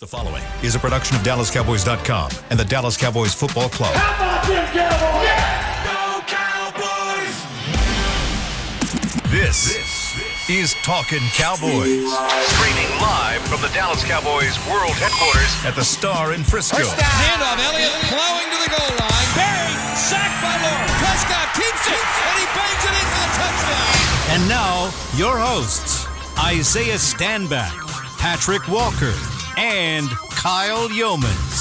The following is a production of DallasCowboys.com and the Dallas Cowboys Football Club. How about them Cowboys? Yeah! Go Cowboys! This is Talkin Cowboys. Streaming live from the Dallas Cowboys World Headquarters at the Star in Frisco. Handoff, Elliott plowing to the goal line. Barry, sacked by Lawrence. Prescott keeps it, and he bangs it in for the touchdown. And now, your hosts, Isaiah Stanback, Patrick Walker, and Kyle Yeomans.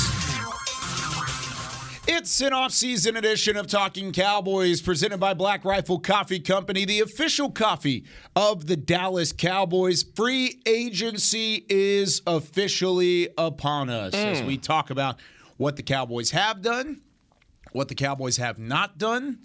It's an off-season edition of Talking Cowboys presented by Black Rifle Coffee Company, the official coffee of the Dallas Cowboys. Free agency is officially upon us as we talk about what the Cowboys have done, what the Cowboys have not done,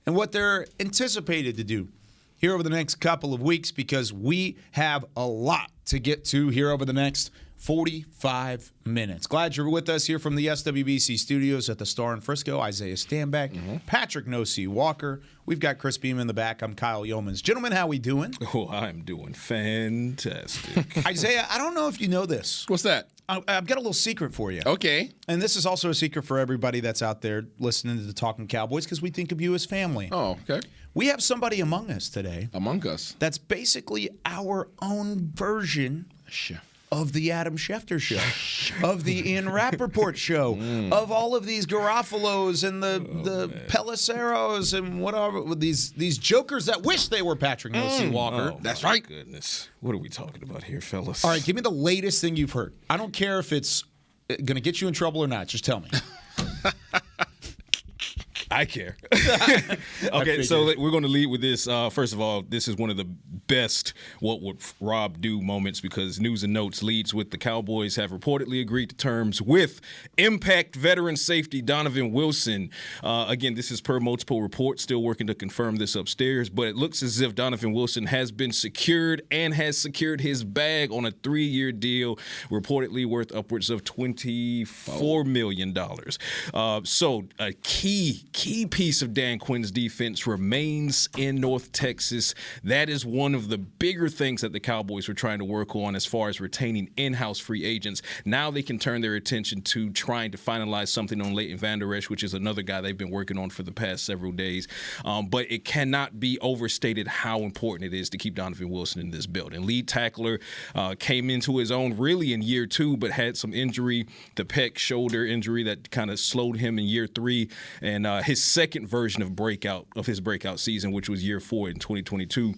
and what they're anticipated to do here over the next couple of weeks, because we have a lot to get to here over the next 45 minutes. Glad you're with us here from the SWBC studios at the Star in Frisco. Isaiah Stanback, Patrick "No-C" Walker. We've got Chris Beam in the back. I'm Kyle Yeomans. Gentlemen, how we doing? Oh, I'm doing fantastic. Isaiah, I don't know if you know this. What's that? I've got a little secret for you. Okay. And this is also a secret for everybody that's out there listening to the Talking Cowboys, because we think of you as family. Oh, okay. We have somebody among us today. Among us. That's basically our own version of the Adam Schefter show, of the Ian Rappaport show, of all of these Garoffalos and the Peliceros and whatever, these jokers that wish they were Patrick "No-C" Walker. Oh, that's right. Goodness. What are we talking about here, fellas? All right, give me the latest thing you've heard. I don't care if it's going to get you in trouble or not. Just tell me. I care. Okay, so we're going to lead with this. First of all, this is one of the best "what would Rob do" moments, because News and Notes leads with the Cowboys have reportedly agreed to terms with Impact veteran safety Donovan Wilson. Again, this is per multiple reports, still working to confirm this upstairs, but it looks as if Donovan Wilson has been secured and has secured his bag on a 3-year deal, reportedly worth upwards of $24 million. So a key piece of Dan Quinn's defense remains in North Texas. That is one of the bigger things that the Cowboys were trying to work on as far as retaining in-house free agents. Now they can turn their attention to trying to finalize something on Leighton Vander Esch, which is another guy they've been working on for the past several days. But it cannot be overstated how important it is to keep Donovan Wilson in this building. Lead tackler came into his own really in year 2, but had some injury, the pec shoulder injury that kind of slowed him in year 3. And his second version of his breakout season, which was year 4 in 2022,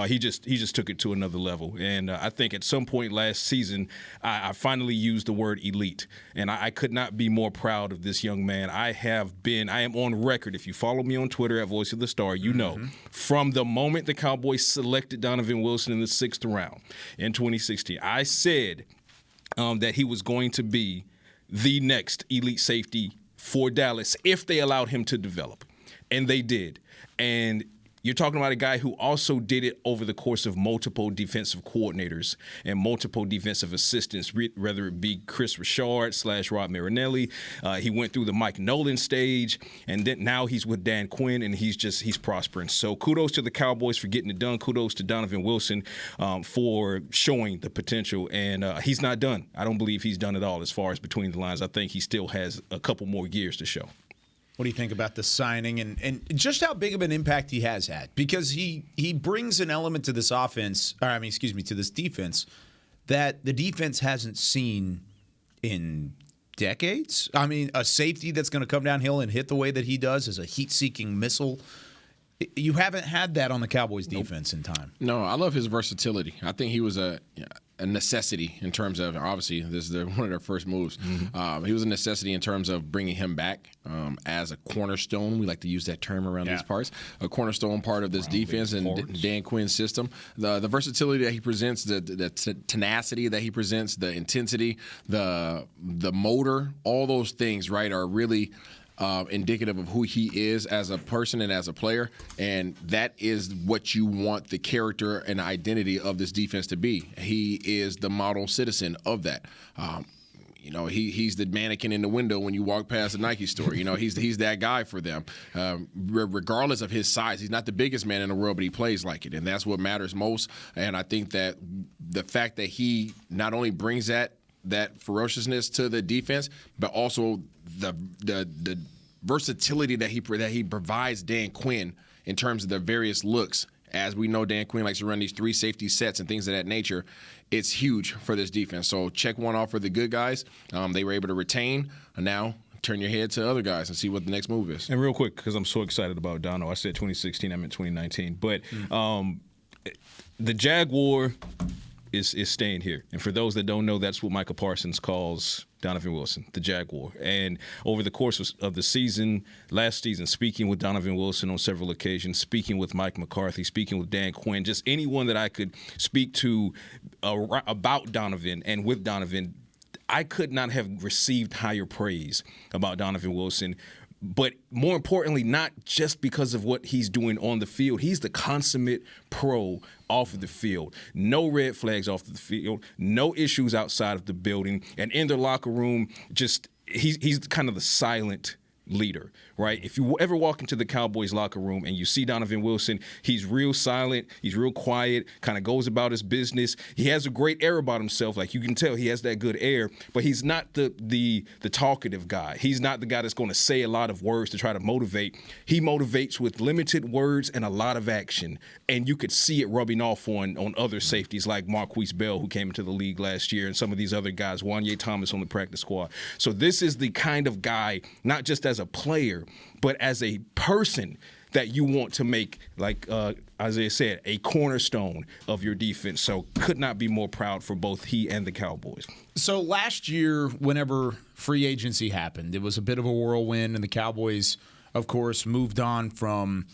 he just took it to another level. And I think at some point last season, I finally used the word elite, and I could not be more proud of this young man. I am on record. If you follow me on Twitter at Voice of the Star, you know, from the moment the Cowboys selected Donovan Wilson in the 6th round in 2016, I said that he was going to be the next elite safety for Dallas if they allowed him to develop. And they did. And you're talking about a guy who also did it over the course of multiple defensive coordinators and multiple defensive assistants, whether it be Chris Richard / Rob Marinelli. He went through the Mike Nolan stage, and then now he's with Dan Quinn, and he's prospering. So kudos to the Cowboys for getting it done. Kudos to Donovan Wilson for showing the potential. And he's not done. I don't believe he's done it all as far as between the lines. I think he still has a couple more years to show. What do you think about the signing and just how big of an impact he has had? Because he brings an element to this offense, to this defense, that the defense hasn't seen in decades. I mean, a safety that's going to come downhill and hit the way that he does is a heat-seeking missile. You haven't had that on the Cowboys defense in time. No, I love his versatility. I think he was a necessity in terms of, obviously, this is one of their first moves. He was a necessity in terms of bringing him back as a cornerstone. We like to use that term around these parts. A cornerstone part of this defense and Dan Quinn's system. The versatility that he presents, the tenacity that he presents, the intensity, the motor, all those things, right, are really indicative of who he is as a person and as a player, and that is what you want the character and identity of this defense to be. He is the model citizen of that. He's the mannequin in the window when you walk past a Nike store. He's that guy for them. Regardless of his size, he's not the biggest man in the world, but he plays like it, and that's what matters most. And I think that the fact that he not only brings that that ferociousness to the defense, but also the versatility that he provides Dan Quinn in terms of the various looks. As we know, Dan Quinn likes to run these 3 safety sets and things of that nature. It's huge for this defense. So check one off for the good guys. They were able to retain. And now turn your head to other guys and see what the next move is. And real quick, because I'm so excited about Dono, I said 2016, I meant 2019. But the Jaguar is staying here. And for those that don't know, that's what Micah Parsons calls Donovan Wilson, the Jaguar. And over the course of the season, last season, speaking with Donovan Wilson on several occasions, speaking with Mike McCarthy, speaking with Dan Quinn, just anyone that I could speak to about Donovan and with Donovan, I could not have received higher praise about Donovan Wilson. But more importantly, not just because of what he's doing on the field. He's the consummate pro off of the field. No red flags off of the field. No issues outside of the building. And in the locker room, just he's kind of the silent leader, right? If you ever walk into the Cowboys locker room and you see Donovan Wilson, he's real silent, he's real quiet, kind of goes about his business. He has a great air about himself, like you can tell he has that good air, but he's not the talkative guy. He's not the guy that's going to say a lot of words to try to motivate. He motivates with limited words and a lot of action, and you could see it rubbing off on other safeties like Marquise Bell, who came into the league last year, and some of these other guys, Wanye Thomas on the practice squad. So this is the kind of guy, not just as a player, but as a person that you want to make, like Isaiah said, a cornerstone of your defense. So could not be more proud for both he and the Cowboys. So last year, whenever free agency happened, it was a bit of a whirlwind, and the Cowboys, of course, moved on from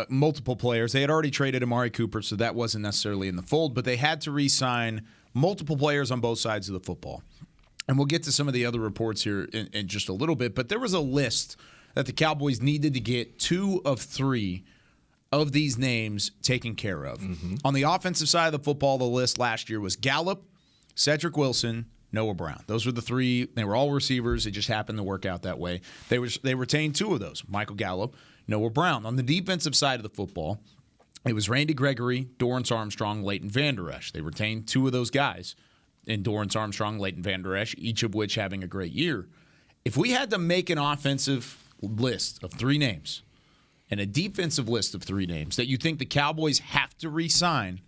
multiple players. They had already traded Amari Cooper, so that wasn't necessarily in the fold, but they had to re-sign multiple players on both sides of the football. And we'll get to some of the other reports here in just a little bit, but there was a list that the Cowboys needed to get 2 of 3 of these names taken care of. Mm-hmm. On the offensive side of the football, the list last year was Gallup, Cedric Wilson, Noah Brown. Those were the 3. They were all receivers. It just happened to work out that way. They retained 2 of those, Michael Gallup, Noah Brown. On the defensive side of the football, it was Randy Gregory, Dorrance Armstrong, Leighton Vander Esch. They retained 2 of those guys in Dorrance Armstrong, Leighton Vander Esch, each of which having a great year. If we had to make an offensive list of 3 names and a defensive list of 3 names that you think the Cowboys have to re-sign,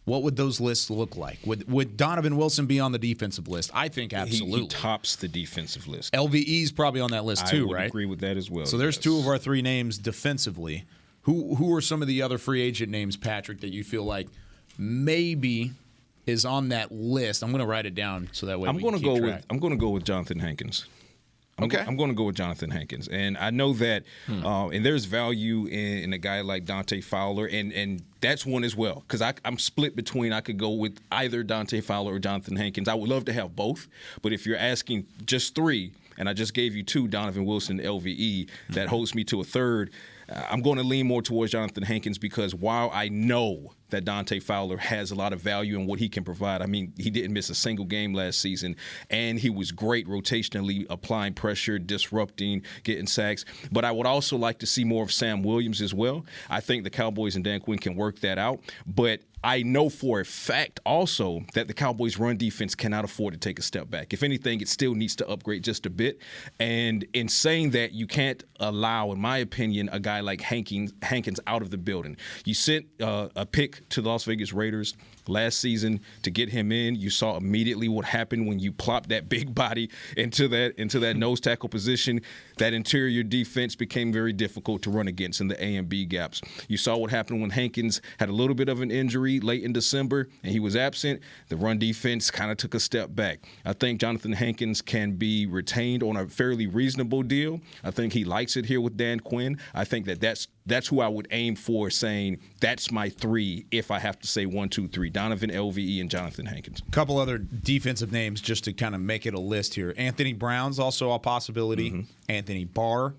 what would those lists look like? Would Donovan Wilson be on the defensive list? I think absolutely. He tops the defensive list. LVE's probably on that list too, right? I would agree with that as well. So there's 2 of our 3 names defensively. Who are some of the other free agent names, Patrick, that you feel like maybe is on that list? I'm going to write it down so that way I'm going to go with Jonathan Hankins. I'm going to go with Jonathan Hankins. And I know that and there's value in a guy like Dante Fowler, and that's one as well, because I'm split between I could go with either Dante Fowler or Jonathan Hankins. I would love to have both, but if you're asking just 3, and I just gave you 2, Donovan Wilson, LVE, that holds me to a third, I'm going to lean more towards Jonathan Hankins, because while I know that Dante Fowler has a lot of value in what he can provide, I mean, he didn't miss a single game last season, and he was great rotationally, applying pressure, disrupting, getting sacks. But I would also like to see more of Sam Williams as well. I think the Cowboys and Dan Quinn can work that out. But I know for a fact also that the Cowboys' run defense cannot afford to take a step back. If anything, it still needs to upgrade just a bit. And in saying that, you can't allow, in my opinion, a guy like Hankins out of the building. You sent a pick to the Las Vegas Raiders last season to get him in. You saw immediately what happened when you plopped that big body into that nose tackle position. That interior defense became very difficult to run against in the A and B gaps. You saw what happened when Hankins had a little bit of an injury late in December and he was absent. The run defense kind of took a step back. I think Jonathan Hankins can be retained on a fairly reasonable deal. I think he likes it here with Dan Quinn. I think that's who I would aim for, saying that's my 3 if I have to say 1, 2, 3. Donovan, LVE, and Jonathan Hankins. A couple other defensive names just to kind of make it a list here. Anthony Brown's also a possibility. Mm-hmm. Anthony Barr.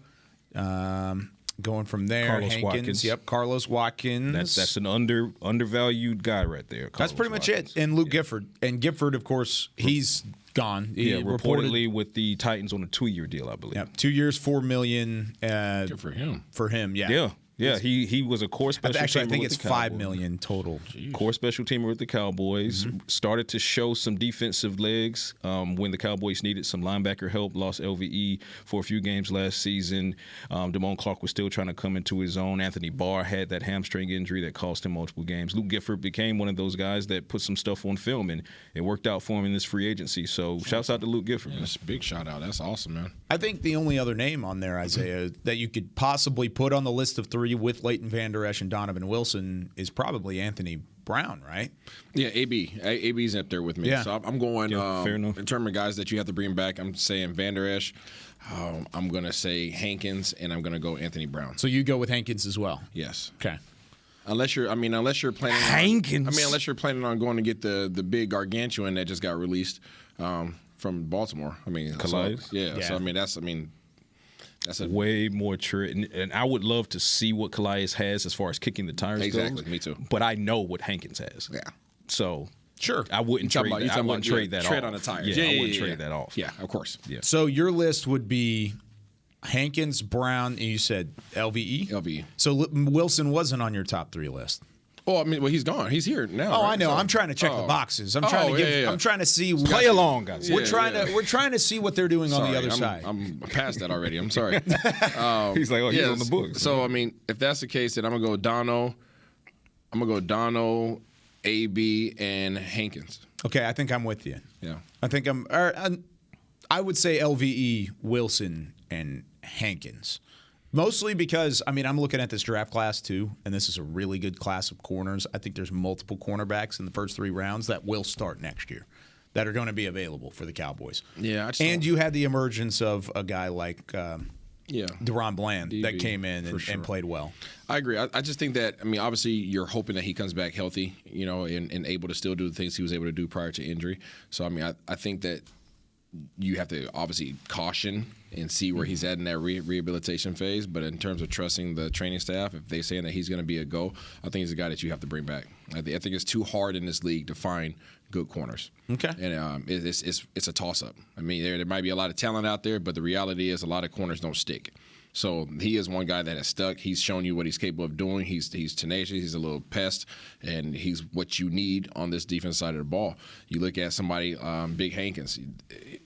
Going from there, Carlos Hankins. Watkins. Yep, Carlos Watkins. That's an undervalued guy right there. That's pretty much it. And Luke Gifford. And Gifford, of course, he's gone. Yeah, reportedly with the Titans on a 2-year deal, I believe. Yeah, 2 years, $4 million. Good for him. For him, yeah. Yeah. Yeah, he was a core special teamer. Actually, I think with it's the $5 Cowboys. million total. Core special teamer with the Cowboys. Started to show some defensive legs when the Cowboys needed some linebacker help. Lost LVE for a few games last season. Damone Clark was still trying to come into his own. Anthony Barr had that hamstring injury that cost him multiple games. Luke Gifford became one of those guys that put some stuff on film, and it worked out for him in this free agency. So shouts out to Luke Gifford. That's a big shout out. That's awesome, man. I think the only other name on there, Isaiah, that you could possibly put on the list of 3 with Leighton Vander Esch and Donovan Wilson is probably Anthony Brown, right? Yeah, AB's up there with me. Yeah. So I'm going fair enough. in terms of guys that you have to bring back. I'm saying Vander Esch. I'm going to say Hankins, and I'm going to go Anthony Brown. So you go with Hankins as well. Yes. Okay. Unless you're planning Hankins. unless you're planning on going to get the big gargantuan that just got released from Baltimore. Calais? Yeah. So that's a way more true. And I would love to see what Calais has as far as kicking the tires Exactly, goes. me too. But I know what Hankins has. Yeah. So Sure. I wouldn't trade that. I wouldn't trade that tread off. on the tires. Yeah, I wouldn't trade that off. Yeah, of course. Yeah. So your list would be Hankins, Brown, and you said LVE? LVE. So Wilson wasn't on your top 3 list. Oh, he's gone. He's here now. Oh, right? I know. So- I'm trying to check the boxes. I'm trying to give. yeah. I'm trying to see. Play along, guys. We're trying to see what they're doing on the other Sorry, side. I'm past that already. I'm sorry. He's like, he's on the books. So, if that's the case, then I'm going to go Dono, AB, and Hankins. Okay, I think I'm with you. Yeah. I think I would say LVE, Wilson, and Hankins. Mostly because, I'm looking at this draft class too, and this is a really good class of corners. I think there's multiple cornerbacks in the first 3 rounds that will start next year that are going to be available for the Cowboys. Yeah. And you had the emergence of a guy like Deron Bland DB, that came in for sure. and played well. I agree. I just think that, obviously you're hoping that he comes back healthy, and able to still do the things he was able to do prior to injury. So, I think that you have to obviously caution and see where he's at in that rehabilitation phase. But in terms of trusting the training staff, if they're saying that he's going to be a go, I think he's a guy that you have to bring back. I think it's too hard in this league to find good corners. Okay. And it's a toss-up. There might be a lot of talent out there, but the reality is a lot of corners don't stick. So he is one guy that has stuck. He's shown you what he's capable of doing. He's tenacious. He's a little pest, and he's what you need on this defense side of the ball. You look at somebody, Big Hankins.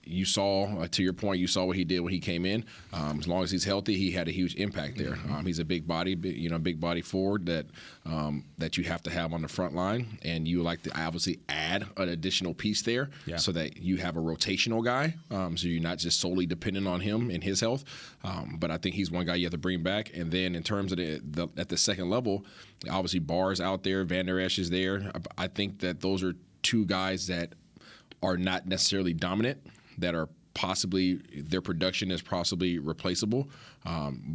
You saw, to your point, you saw what he did when he came in. As long as he's healthy, he had a huge impact there. He's a big body, big body forward that you have to have on the front line, and you like to obviously add an additional piece there so that you have a rotational guy, so you're not just solely dependent on him and his health. But I think he's one guy you have to bring back. And then in terms of at the second level, obviously Barr's out there, Vander Esch is there. I think that those are 2 guys that are not necessarily dominant, that are possibly their production is possibly replaceable.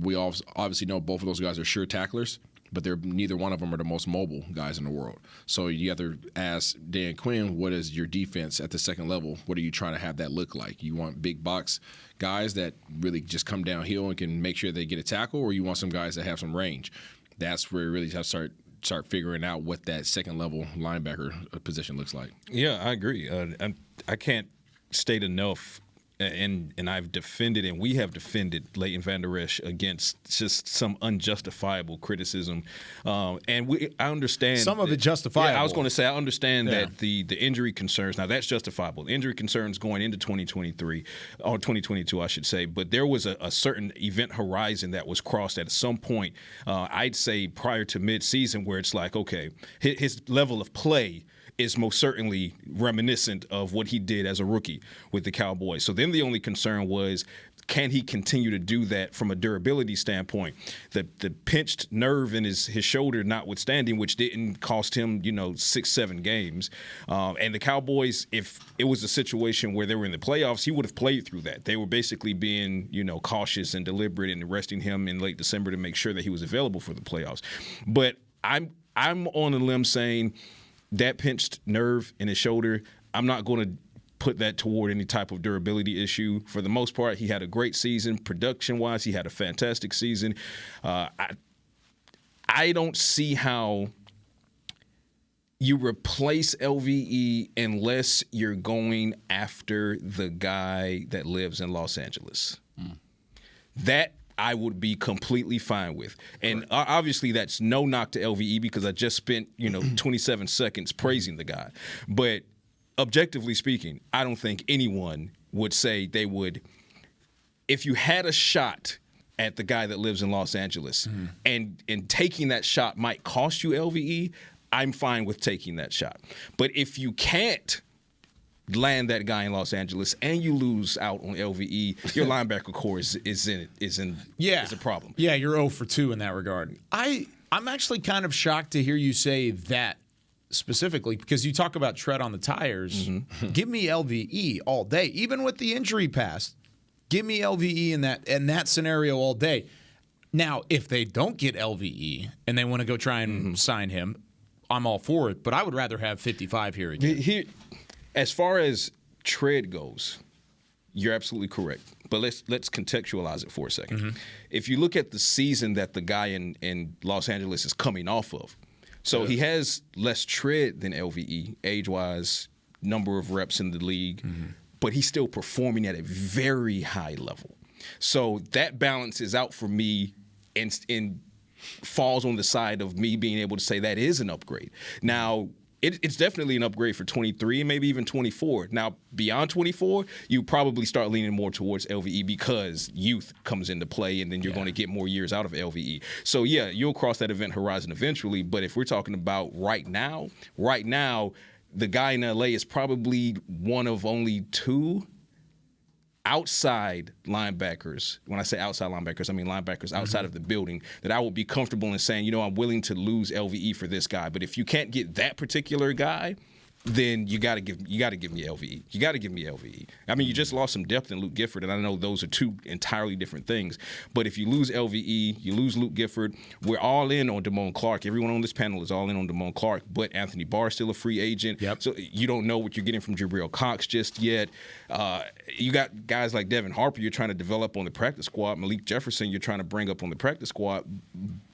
We obviously know both of those guys are sure tacklers, but neither one of them are the most mobile guys in the world. So you have to ask Dan Quinn, what is your defense at the second level? What are you trying to have that look like? You want big box guys that really just come downhill and can make sure they get a tackle, or you want some guys that have some range? That's where you really have to start figuring out what that second level linebacker position looks like. Yeah, I agree. I can't state enough, and I've defended, and we have defended Leighton Vander Esch against just some unjustifiable criticism. And I understand some of it justifiable. Yeah, I was going to say I understand that the injury concerns. Now that's justifiable. The injury concerns going into 2023 or 2022, I should say. But there was a certain event horizon that was crossed at some point. I'd say prior to mid-season, where it's like, okay, his level of play is most certainly reminiscent of what he did as a rookie with the Cowboys. So then the only concern was, can he continue to do that from a durability standpoint? The pinched nerve in his shoulder notwithstanding, which didn't cost him, 6-7 games. And the Cowboys, if it was a situation where they were in the playoffs, he would have played through that. They were basically being, cautious and deliberate and resting him in late December to make sure that he was available for the playoffs. But I'm on a limb saying that pinched nerve in his shoulder, I'm not going to put that toward any type of durability issue. For the most part, he had a great season. Production-wise, he had a fantastic season. I don't see how you replace LVE unless you're going after the guy that lives in Los Angeles. That I would be completely fine with. And obviously that's no knock to LVE because I just spent, 27 seconds praising the guy. But objectively speaking, I don't think anyone would say they would, if you had a shot at the guy that lives in Los Angeles and taking that shot might cost you LVE, I'm fine with taking that shot. But if you can't land that guy in Los Angeles and you lose out on LVE, your linebacker core is a problem. Yeah, you're 0 for 2 in that regard. I'm actually kind of shocked to hear you say that specifically because you talk about tread on the tires. Give me LVE all day, even with the injury past. Give me LVE in that scenario all day. Now, if they don't get LVE and they want to go try and sign him, I'm all for it. But I would rather have 55 here again. As far as tread goes, you're absolutely correct. But let's contextualize it for a second. If you look at the season that the guy in Los Angeles is coming off of, so he has less tread than LVE, age-wise, number of reps in the league, but he's still performing at a very high level. So that balances out for me and falls on the side of me being able to say that is an upgrade. Now, it's definitely an upgrade for 23 and maybe even 24. Now, beyond 24, you probably start leaning more towards LVE because youth comes into play, and then you're going to get more years out of LVE. So, yeah, you'll cross that event horizon eventually. But if we're talking about right now, the guy in LA is probably one of only 2 outside linebackers. When I say outside linebackers, I mean linebackers outside of the building that I would be comfortable in saying, I'm willing to lose LVE for this guy. But if you can't get that particular guy, then you got to give me LVE. You got to give me LVE. I mean, you just lost some depth in Luke Gifford, and I know those are 2 entirely different things. But if you lose LVE, you lose Luke Gifford. We're all in on Damone Clark. Everyone on this panel is all in on Damone Clark, but Anthony Barr is still a free agent. So you don't know what you're getting from Jabril Cox just yet. You got guys like Devin Harper you're trying to develop on the practice squad. Malik Jefferson you're trying to bring up on the practice squad.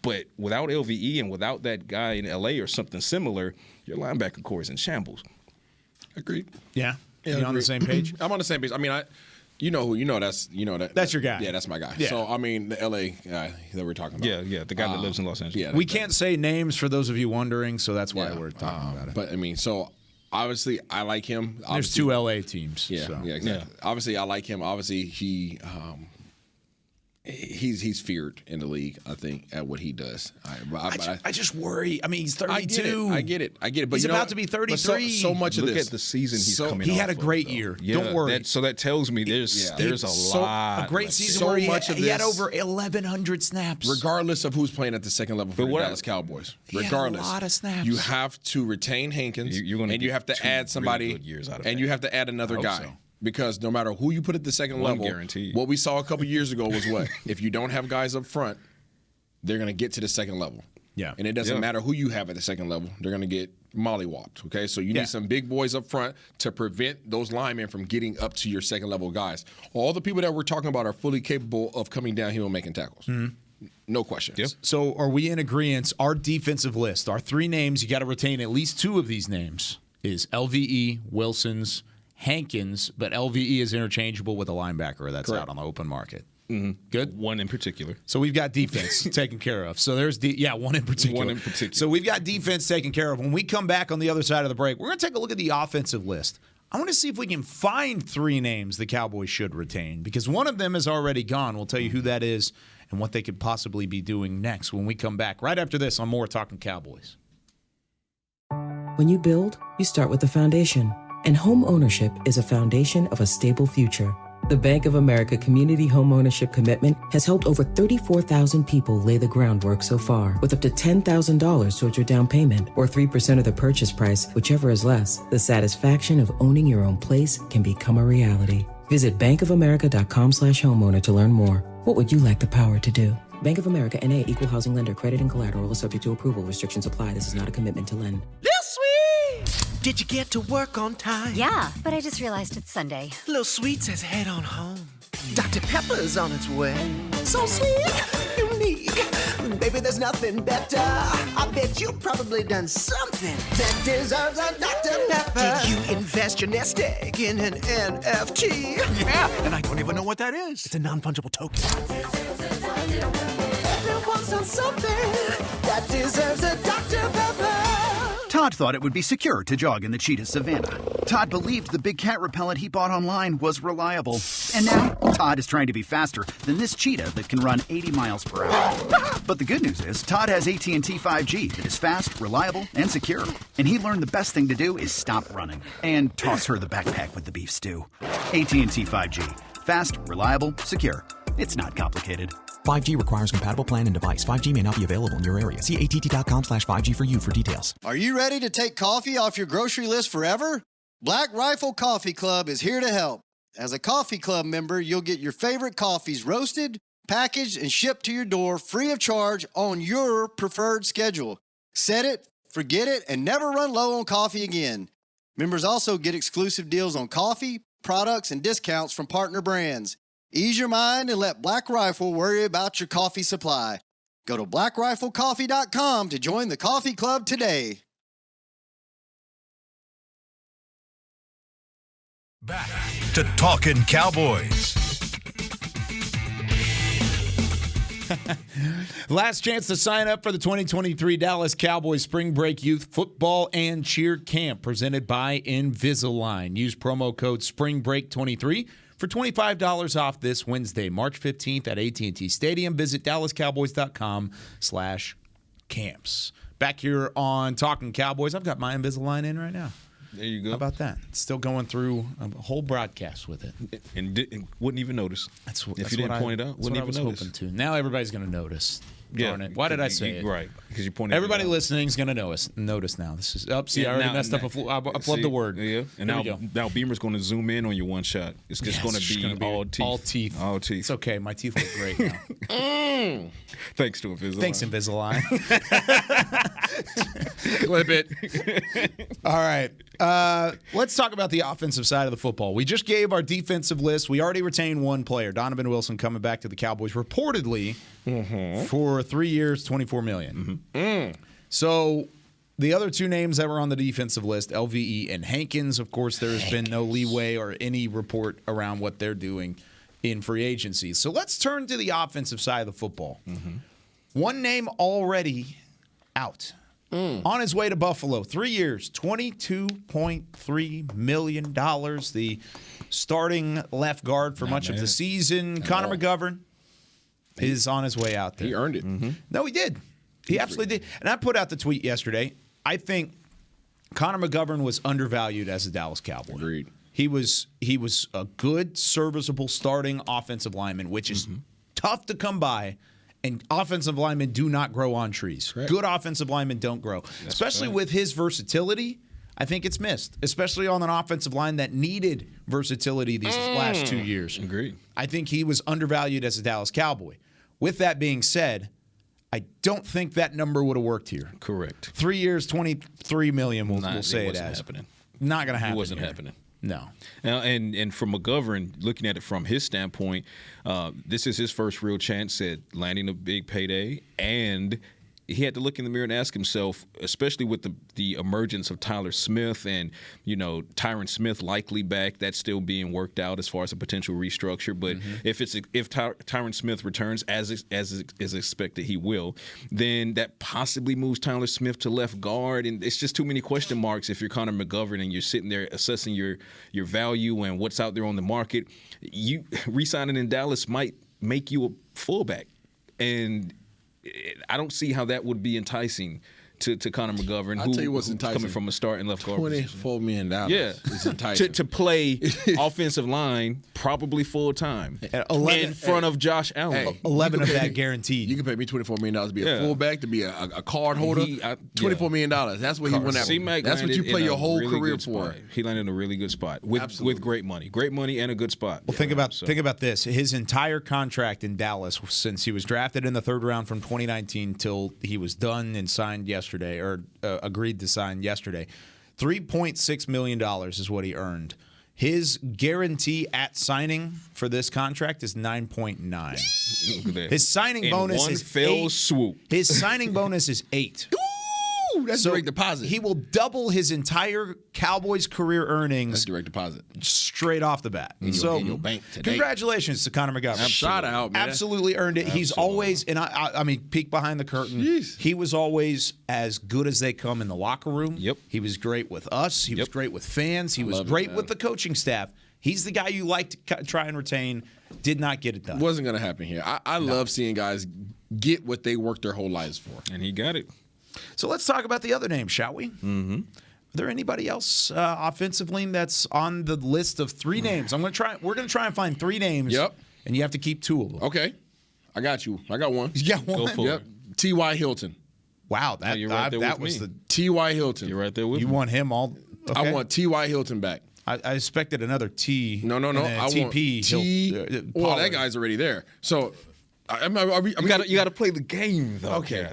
But without LVE and without that guy in LA or something similar, your linebacker core is in shambles. Agreed. Yeah. You on the same page? I'm on the same page. I mean, that's your guy. Yeah, that's my guy. Yeah. So I mean, the LA guy that we're talking about. Yeah, the guy that lives in Los Angeles. Yeah, we can't say names for those of you wondering, so that's why we're talking about it. But I mean, so obviously I like him. There's 2 LA teams. Yeah, so. yeah, exactly. Yeah. Obviously I like him. Obviously he's feared in the league, I think, at what he does. I just worry. I mean, he's 32. I get it. But he's about to be 33. So much of Look this. at the season he's coming off. He had a great year. Yeah, don't worry. So that tells me there's a lot. A great season so where he had over 1,100 snaps. Regardless of who's playing at the second level for the Dallas Cowboys. Regardless. Had a lot of snaps. You have to retain Hankins, and you have to add somebody, and you have to add another guy. So. Because no matter who you put at the second level, guaranteed. What we saw a couple years ago was what? If you don't have guys up front, they're going to get to the second level. Yeah. And it doesn't matter who you have at the second level. They're going to get mollywopped, okay? So you need some big boys up front to prevent those linemen from getting up to your second level guys. All the people that we're talking about are fully capable of coming downhill and making tackles. No questions. Yep. So are we in agreement? Our defensive list, our 3 names, you got to retain at least 2 of these names, is LVE, Wilson's, Hankins, but LVE is interchangeable with a linebacker that's out on the open market. Good? One in particular. So we've got defense taken care of. So there's one in particular. So we've got defense taken care of. When we come back on the other side of the break, we're going to take a look at the offensive list. I want to see if we can find 3 names the Cowboys should retain because one of them is already gone. We'll tell you who that is and what they could possibly be doing next when we come back right after this on more Talkin Cowboys. When you build, you start with the foundation. And home ownership is a foundation of a stable future. The Bank of America Community Home Ownership Commitment has helped over 34,000 people lay the groundwork so far, with up to $10,000 towards your down payment or 3% of the purchase price, whichever is less. The satisfaction of owning your own place can become a reality. Visit bankofamerica.com/homeowner to learn more. What would you like the power to do? Bank of America N.A. Equal Housing Lender. Credit and collateral is subject to approval. Restrictions apply. This is not a commitment to lend. Did you get to work on time? Yeah, but I just realized it's Sunday. Little Sweet says head on home. Dr. Pepper's on its way. So sweet, unique. Baby, there's nothing better. I bet you've probably done something that deserves a Dr. Pepper. Did you invest your nest egg in an NFT? Yeah, and I don't even know what that is. It's a non-fungible token. Everyone's on something that deserves a Dr. Pepper. Todd thought it would be secure to jog in the cheetah savanna. Todd believed the big cat repellent he bought online was reliable. And now, Todd is trying to be faster than this cheetah that can run 80 miles per hour. But the good news is, Todd has AT&T 5G that is fast, reliable, and secure. And he learned the best thing to do is stop running and toss her the backpack with the beef stew. AT&T 5G. Fast, reliable, secure. It's not complicated. 5G requires compatible plan and device. 5G may not be available in your area. See att.com/5G for you for details. Are you ready to take coffee off your grocery list forever? Black Rifle Coffee Club is here to help. As a coffee club member, you'll get your favorite coffees roasted, packaged, and shipped to your door free of charge on your preferred schedule. Set it, forget it, and never run low on coffee again. Members also get exclusive deals on coffee, products, and discounts from partner brands. Ease your mind and let Black Rifle worry about your coffee supply. Go to blackriflecoffee.com to join the coffee club today. Back to Talkin' Cowboys. Last chance to sign up for the 2023 Dallas Cowboys Spring Break Youth Football and Cheer Camp presented by Invisalign. Use promo code SPRINGBREAK23 for $25 off this Wednesday, March 15th at AT&T Stadium. Visit DallasCowboys.com/camps. Back here on Talkin' Cowboys, I've got my Invisalign in right now. There you go. How about that? Still going through a whole broadcast with it. And wouldn't even notice. That's if you didn't point it out, wouldn't even notice. Hoping to. Now everybody's going to notice. Darn it. Why did I say it? Right. Because you pointed Everybody it out. listening is going to notice now. This is see, I already messed up. I flubbed the word. Yeah. And now Beamer's going to zoom in on your one shot. It's just going to be all teeth. All teeth. All teeth. It's okay. My teeth look great now. Thanks to Invisalign. Thanks, Invisalign. Clip it. All right. Let's talk about the offensive side of the football. We just gave our defensive list. We already retained one player, Donovan Wilson, coming back to the Cowboys, reportedly for 3 years, $24 million. So the other two names that were on the defensive list, LVE and Hankins, of course, there has been no leeway or any report around what they're doing in free agency. So let's turn to the offensive side of the football. One name already out. On his way to Buffalo, 3 years, $22.3 million. The starting left guard for much of the season. Connor McGovern is on his way out there. He earned it. No, he did. He absolutely did. And I put out the tweet yesterday. I think Connor McGovern was undervalued as a Dallas Cowboy. Agreed. He was a good, serviceable starting offensive lineman, which is tough to come by. And offensive linemen do not grow on trees. Correct. Good offensive linemen don't grow. Especially with his versatility, I think it's missed. Especially on an offensive line that needed versatility these last 2 years. Agreed. I think he was undervalued as a Dallas Cowboy. With that being said, I don't think that number would have worked here. Correct. 3 years, $23 million, we'll say it as. Happening. Not going to happen. It wasn't here. happening. No. Now, and for McGovern, looking at it from his standpoint, this is his first real chance at landing a big payday, and he had to look in the mirror and ask himself, especially with the emergence of Tyler Smith and, Tyron Smith likely back, that's still being worked out as far as a potential restructure. But if Tyron Smith returns as is expected, he will, then that possibly moves Tyler Smith to left guard, and it's just too many question marks if you're Connor McGovern and you're sitting there assessing your value and what's out there on the market. You re-signing in Dallas might make you a fullback, and I don't see how that would be enticing to Connor McGovern, I'll tell you what's enticing. Coming from a starting left guard position. $24 million is enticing. to play offensive line probably full time in front of Josh Allen. 11 of that guaranteed. You can pay me $24 million to be a fullback, to be a card holder. $24 million. That's what he went after. That's what you play your whole career for. He landed in a really good spot with great money and a good spot. Well, think about this. His entire contract in Dallas, since he was drafted in the third round from 2019 till he was done and signed yesterday, or agreed to sign yesterday, $3.6 million is what he earned. His guarantee at signing for this contract is 9.9. His signing bonus is fell swoop. His signing bonus is 8. Woo! That's direct deposit. He will double his entire Cowboys career earnings. That's direct deposit. Straight off the bat. In your bank today. Congratulations to Connor McGovern. Shout out, man. Absolutely earned it. He's always, and I mean, peek behind the curtain. Jeez. He was always as good as they come in the locker room. Yep. He was great with us. He was great with fans. He was great with the coaching staff. He's the guy you like to try and retain. Did not get it done. Wasn't going to happen here. I love seeing guys get what they worked their whole lives for. And he got it. So let's talk about the other names, shall we? Mm-hmm. Are there anybody else offensively that's on the list of 3 names? We're going to try and find 3 names. Yep. And you have to keep 2 of them. Okay. I got you. I got one. You got one? Go for it. T.Y. Hilton. Wow, you're right there that with was me. the T.Y. Hilton. You're right there with you me. want him all. Okay. I want T.Y. Hilton back. I expected another T. No. And then I want TP. Well, that guy's already there. So, you got to play the game though. Okay,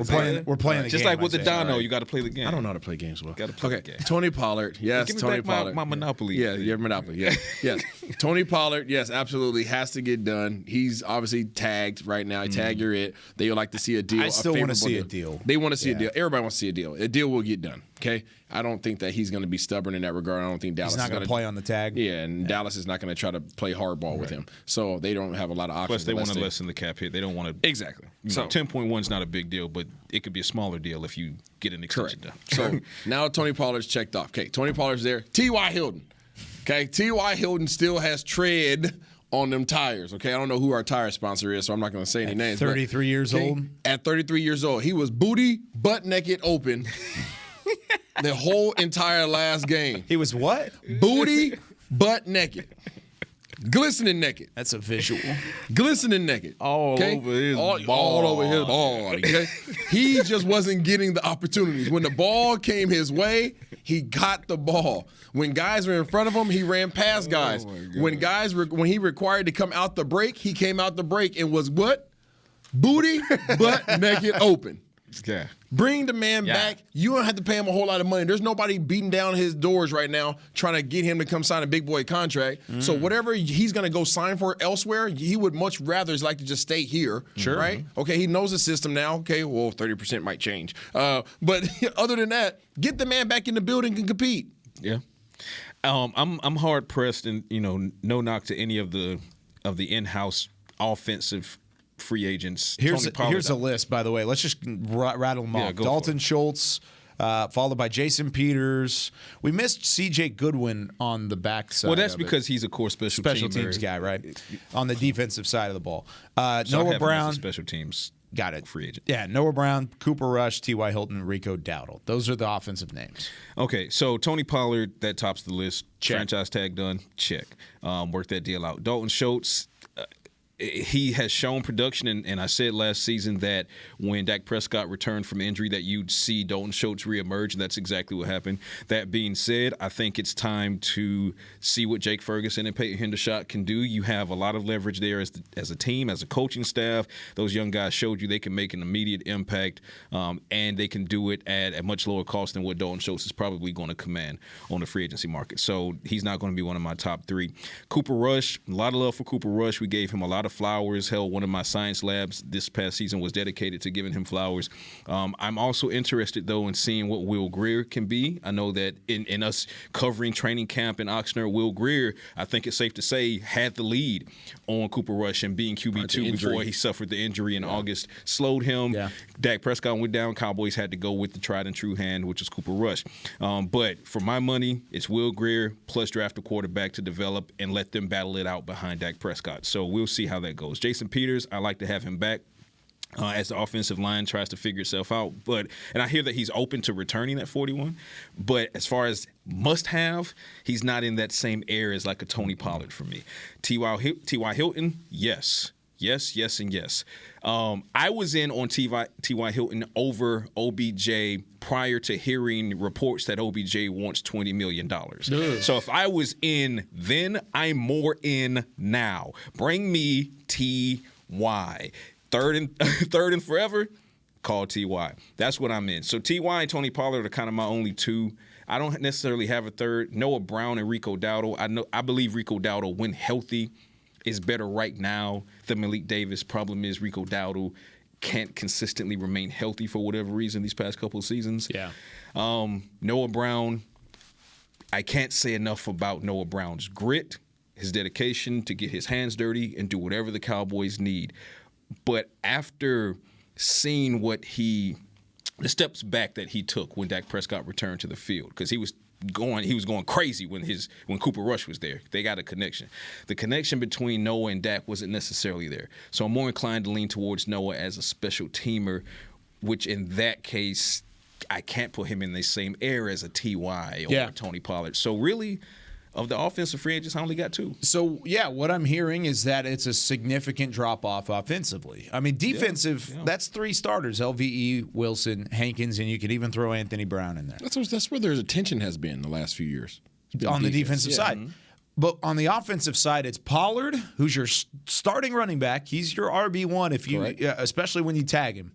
we're playing the just game. like with the Dono, you got to play the game. I don't know how to play games well. Got to play the game. Tony Pollard, yes. Give me Tony back Pollard, my Monopoly. Yeah, your Monopoly. Yeah, yes. Tony Pollard, yes, absolutely has to get done. He's obviously tagged right now. Tag you're it. They would like to see a deal. I still want to see a deal. They want to see a deal. Everybody wants to see a deal. A deal will get done. Okay. I don't think that he's going to be stubborn in that regard. I don't think Dallas He's not is going to play on the tag. Yeah, and Dallas is not going to try to play hardball with him. So they don't have a lot of options. Plus, they want to lessen the cap hit. They don't want to. Exactly. So 10.1 is not a big deal, but it could be a smaller deal if you get an extension done. So now Tony Pollard's checked off. Okay, Tony Pollard's there. T.Y. Hilton. Okay, T.Y. Hilton still has tread on them tires. Okay, I don't know who our tire sponsor is, so I'm not going to say any names. 33 years old? At 33 years old. He was booty, butt naked, open the whole entire last game. He was what? Booty, butt naked. Glistening naked. That's a visual. Glistening naked. All over his ball. All over his ball. Okay? He just wasn't getting the opportunities. When the ball came his way, he got the ball. When guys were in front of him, he ran past guys. When he required to come out the break, he came out the break and was what? Booty, butt naked, open. Yeah. Bring the man back. You don't have to pay him a whole lot of money. There's nobody beating down his doors right now trying to get him to come sign a big boy contract. So whatever he's going to go sign for elsewhere, he would much rather like to just stay here. Sure. Right? Okay, he knows the system now. Okay, well, 30% might change. But other than that, get the man back in the building and compete. Yeah. I'm hard pressed, and no knock to any of the in-house offensive free agents. Here's a list, by the way. Let's just rattle them off. Dalton Schultz, followed by Jason Peters. We missed C.J. Goodwin on the backside. Well, that's because he's a core special teams guy, right? On the defensive side of the ball. So Noah Brown. Special teams. Got it. Free agent. Yeah, Noah Brown, Cooper Rush, T.Y. Hilton, Rico Dowdle. Those are the offensive names. Okay, so Tony Pollard, that tops the list. Check. Franchise tag done. Check. Work that deal out. Dalton Schultz, he has shown production, and I said last season that when Dak Prescott returned from injury that you'd see Dalton Schultz reemerge, and that's exactly what happened. That being said, I think it's time to see what Jake Ferguson and Peyton Hendershot can do. You have a lot of leverage there as a team, as a coaching staff. Those young guys showed you they can make an immediate impact, and they can do it at a much lower cost than what Dalton Schultz is probably going to command on the free agency market. So he's not going to be one of my top 3. Cooper Rush, a lot of love for Cooper Rush. We gave him a lot of flowers. Hell, one of my science labs this past season was dedicated to giving him flowers. I'm also interested, though, in seeing what Will Grier can be. I know that in us covering training camp in Oxnard, Will Grier, I think it's safe to say, had the lead on Cooper Rush and being QB2 before he suffered the injury in August. Slowed him. Yeah. Dak Prescott went down. Cowboys had to go with the tried and true hand, which is Cooper Rush. But for my money, it's Will Grier plus draft a quarterback to develop and let them battle it out behind Dak Prescott. So we'll see how that goes. Jason Peters, I like to have him back as the offensive line tries to figure itself out. And I hear that he's open to returning at 41. But as far as must-have, he's not in that same air as like a Tony Pollard for me. T.Y. Hilton, yes. Yes, yes, and yes. I was in on T.Y. Hilton over OBJ prior to hearing reports that OBJ wants $20 million. So if I was in then, I'm more in now. Bring me T.Y. Third and forever, call T.Y. That's what I'm in. So T.Y. and Tony Pollard are kind of my only 2. I don't necessarily have a third. Noah Brown and Rico Dowdle. I believe Rico Dowdle, when healthy, is better right now than Malik Davis. Problem is Rico Dowdle can't consistently remain healthy for whatever reason these past couple of seasons. Yeah. Noah Brown, I can't say enough about Noah Brown's grit, his dedication to get his hands dirty and do whatever the Cowboys need. But after seeing the steps back that he took when Dak Prescott returned to the field, because he was going crazy when Cooper Rush was there. They got a connection. The connection between Noah and Dak wasn't necessarily there. So I'm more inclined to lean towards Noah as a special teamer, which in that case, I can't put him in the same air as a T.Y. or Tony Pollard. So really, of the offensive free agents, I only got 2. So, what I'm hearing is that it's a significant drop-off offensively. I mean, defensive, that's 3 starters, LVE, Wilson, Hankins, and you could even throw Anthony Brown in there. That's where their attention has been the last few years. On the defensive side. Mm-hmm. But on the offensive side, it's Pollard, who's your starting running back. He's your RB1, especially when you tag him.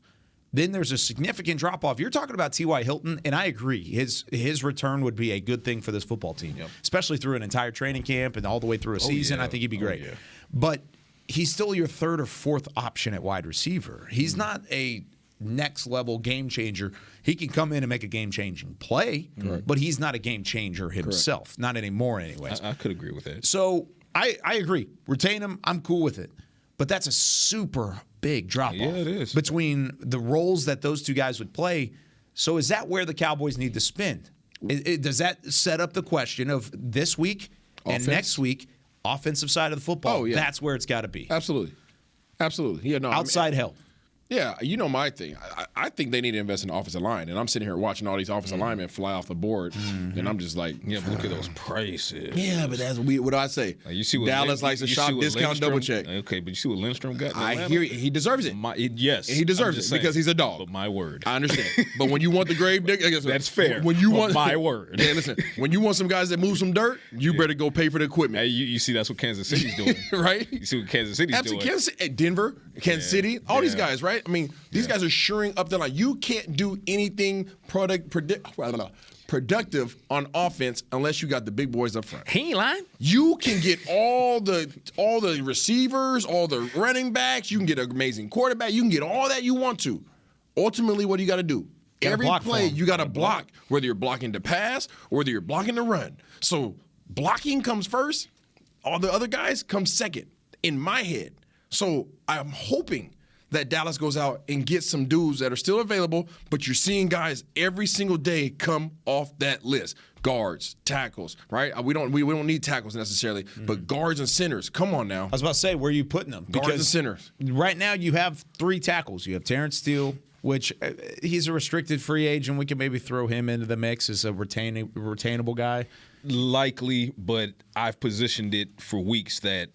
Then there's a significant drop-off. You're talking about T.Y. Hilton, and I agree. His return would be a good thing for this football team, especially through an entire training camp and all the way through a season. I think he'd be great. But he's still your 3rd or 4th option at wide receiver. He's not a next-level game changer. He can come in and make a game-changing play, but he's not a game changer himself. Not anymore anyways. I could agree with that. So I agree. Retain him. I'm cool with it. But that's a super big drop-off it is. between the roles that those 2 guys would play. So is that where the Cowboys need to spend? Does that set up the question of this week and next week, offensive side of the football? Oh, yeah. That's where it's got to be. Absolutely. Yeah, no. Outside help. Yeah, you know my thing. I think they need to invest in the offensive line, and I'm sitting here watching all these offensive linemen fly off the board, and I'm just like, but look at those prices. Yeah, but that's what do I say? You see what Dallas likes to shop, discount, double check. Okay, but you see what Lindstrom got? I hear he deserves it. Yes, he deserves it because he's a dog. But my word, I understand. But when you want the grave digger, that's fair. When you want my word, yeah, listen. When you want some guys that move some dirt, you better go pay for the equipment. Hey, you see that's what Kansas City's doing, right? You see what Kansas City's doing. Denver, Kansas City, all these guys, right? I mean, these guys are shoring up the line. You can't do anything productive on offense unless you got the big boys up front. He ain't lying. You can get all the receivers, all the running backs. You can get an amazing quarterback. You can get all that you want to. Ultimately, what do you got to do? Every play, you got to block, whether you're blocking the pass or whether you're blocking the run. So blocking comes first. All the other guys come second in my head. So I'm hoping that Dallas goes out and gets some dudes that are still available, but you're seeing guys every single day come off that list. Guards, tackles, right? We don't need tackles necessarily, but guards and centers. Come on now. I was about to say, where are you putting them? Guards and centers. Right now you have 3 tackles. You have Terrence Steele, which he's a restricted free agent. We can maybe throw him into the mix as a retainable guy. Likely, but I've positioned it for weeks that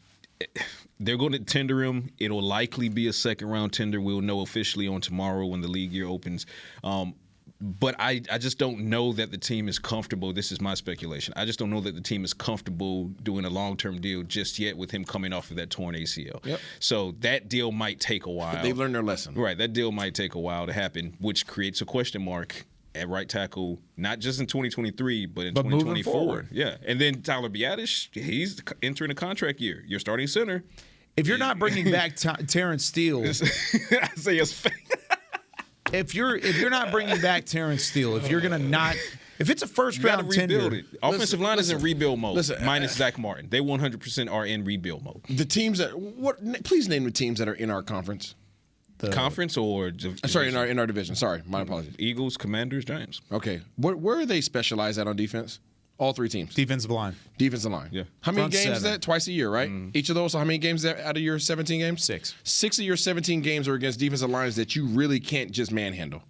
they're going to tender him. It'll likely be a second-round tender. We'll know officially on tomorrow when the league year opens. But I just don't know that the team is comfortable. This is my speculation. I just don't know that the team is comfortable doing a long-term deal just yet with him coming off of that torn ACL. Yep. So that deal might take a while. They've learned their lesson. Right. That deal might take a while to happen, which creates a question mark at right tackle, not just in 2023, but in 2024. Yeah. And then Tyler Biadasz, he's entering a contract year. Your starting center. If you're not bringing back Terrence Steele, I say yes. If you're not bringing back Terrence Steele, if it's a first round tender, offensive line is in rebuild mode. Minus Zach Martin, they 100% are in rebuild mode. The teams that please name the teams that are in our conference. Conference or sorry, in our division. Sorry, my apologies. Eagles, Commanders, Giants. Okay, where are they specialized at on defense? All 3 teams. Defensive line. Defensive line. Yeah. How many games is that? Twice a year, right? Each of those. So how many games is that out of your 17 games? 6. 6 of your 17 games are against defensive lines that you really can't just manhandle.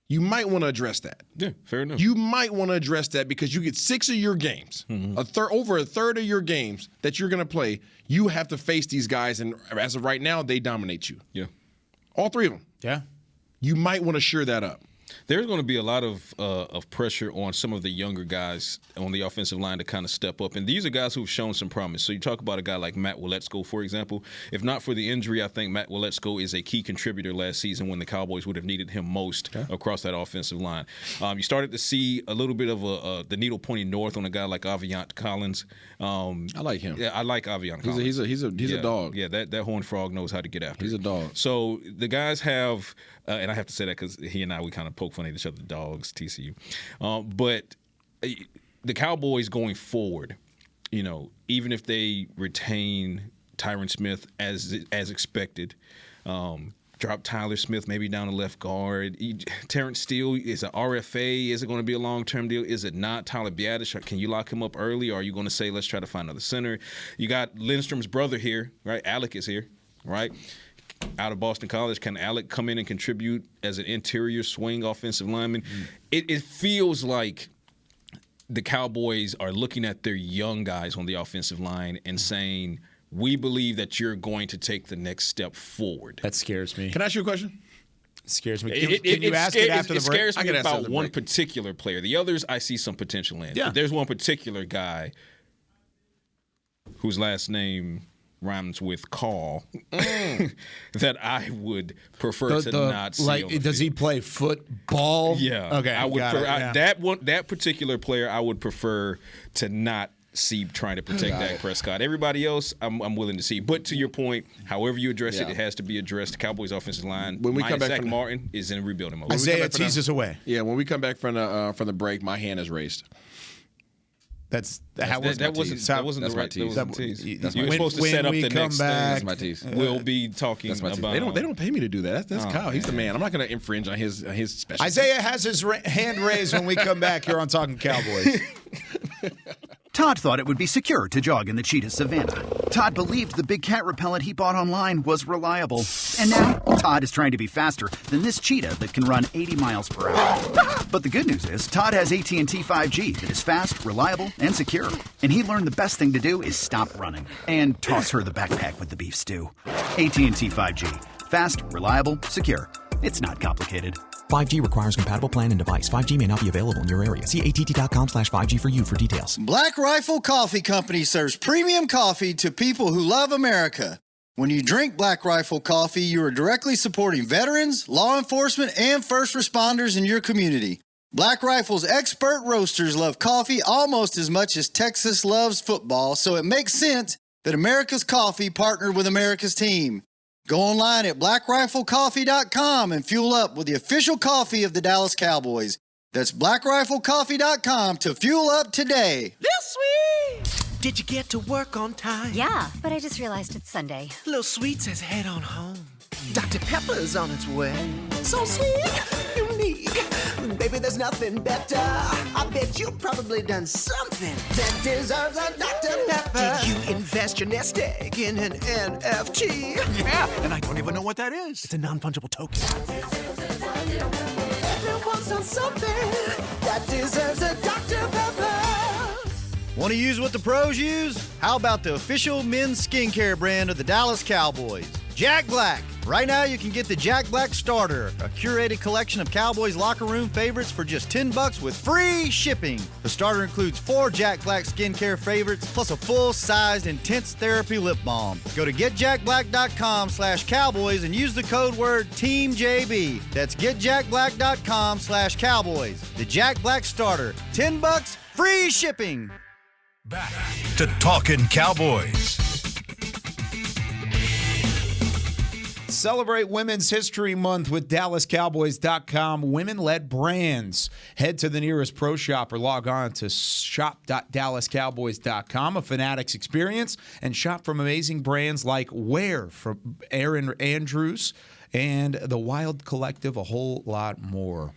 You might want to address that. Yeah, fair enough. You might want to address that because you get 6 of your games, over a third of your games that you're going to play, you have to face these guys, and as of right now, they dominate you. Yeah. All 3 of them. Yeah. You might want to shore that up. There's going to be a lot of pressure on some of the younger guys on the offensive line to kind of step up. And these are guys who've shown some promise. So you talk about a guy like Matt Waletzko, for example. If not for the injury, I think Matt Waletzko is a key contributor last season when the Cowboys would have needed him most across that offensive line. You started to see a little bit of the needle pointing north on a guy like Aviant Collins. I like him. Yeah, I like Aviant Collins. He's a dog. Yeah, that horned frog knows how to get after. He's a dog. So the guys have, and I have to say that because he and I, we kind of poke fun at each other, dogs, TCU. But the Cowboys going forward, even if they retain Tyron Smith as expected, drop Tyler Smith maybe down to left guard. Terrence Steele is an RFA. Is it going to be a long-term deal? Is it not? Tyler Biadasz, can you lock him up early, or are you going to say, let's try to find another center? You got Lindstrom's brother here, right? Alec is here, right? Out of Boston College. Can Alec come in and contribute as an interior swing offensive lineman? It feels like the Cowboys are looking at their young guys on the offensive line and saying, we believe that you're going to take the next step forward. That scares me. Can I ask you a question? It scares me. Can you ask it after the break? It scares me about one particular player. The others I see some potential in. Yeah. But there's one particular guy whose last name rhymes with call that I would prefer to not see. Like, does he play football? Yeah. Okay. I would that particular player I would prefer to not see trying to protect Dak Prescott. Everybody else, I'm willing to see. But to your point, however you address it, it has to be addressed. The Cowboys' offensive line, when we come back Zach Martin, is in rebuilding mode. Isaiah teases away. Yeah, when we come back from the break, my hand is raised. That wasn't the right tease. You were supposed to set up the next thing. That's my tease. We'll be talking about. They don't pay me to do that. That's Kyle. He's the man. I'm not going to infringe on his special. Isaiah has his hand raised when we come back here on Talkin' Cowboys. Todd thought it would be secure to jog in the cheetah savanna. Todd believed the big cat repellent he bought online was reliable. And now, Todd is trying to be faster than this cheetah that can run 80 miles per hour. But the good news is, Todd has AT&T 5G that is fast, reliable, and secure. And he learned the best thing to do is stop running and toss her the backpack with the beef stew. AT&T 5G. Fast, reliable, secure. It's not complicated. 5G requires compatible plan and device. 5G may not be available in your area. See att.com/5G for you for details. Black Rifle Coffee Company serves premium coffee to people who love America. When you drink Black Rifle coffee, you are directly supporting veterans, law enforcement, and first responders in your community. Black Rifle's expert roasters love coffee almost as much as Texas loves football, so it makes sense that America's Coffee partnered with America's team. Go online at blackriflecoffee.com and fuel up with the official coffee of the Dallas Cowboys. That's blackriflecoffee.com to fuel up today. Lil Sweet! Did you get to work on time? Yeah, but I just realized it's Sunday. Lil Sweet says head on home. Dr. Pepper's on its way. So sweet, unique. Baby, there's nothing better. I bet you've probably done something that deserves a Dr. Pepper. Did you invest your nest egg in an NFT? Yeah, and I don't even know what that is. It's a non-fungible token. Everyone's done something that deserves a Dr. Pepper. Want to use what the pros use? How about the official men's skincare brand of the Dallas Cowboys, Jack Black? Right now, you can get the Jack Black Starter, a curated collection of Cowboys locker room favorites for just $10 with free shipping. The starter includes 4 Jack Black skincare favorites, plus a full-sized intense therapy lip balm. Go to getjackblack.com/Cowboys and use the code word TEAMJB. That's getjackblack.com/Cowboys. The Jack Black Starter, $10, free shipping. Back to Talkin' Cowboys. Celebrate Women's History Month with DallasCowboys.com. Women-led brands. Head to the nearest pro shop or log on to shop.dallascowboys.com. A Fanatics experience, and shop from amazing brands like Wear from Aaron Andrews and the Wild Collective, a whole lot more.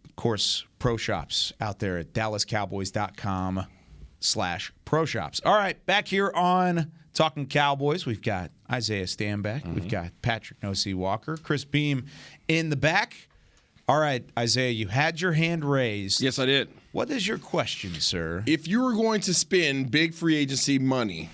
Of course, pro shops out there at DallasCowboys.com/pro shops. All right, back here on Talking Cowboys, we've got Isaiah Stanback. We've got Patrick No-C Walker. Chris Beam in the back. All right, Isaiah, you had your hand raised. Yes, I did. What is your question, sir? If you were going to spend big free agency money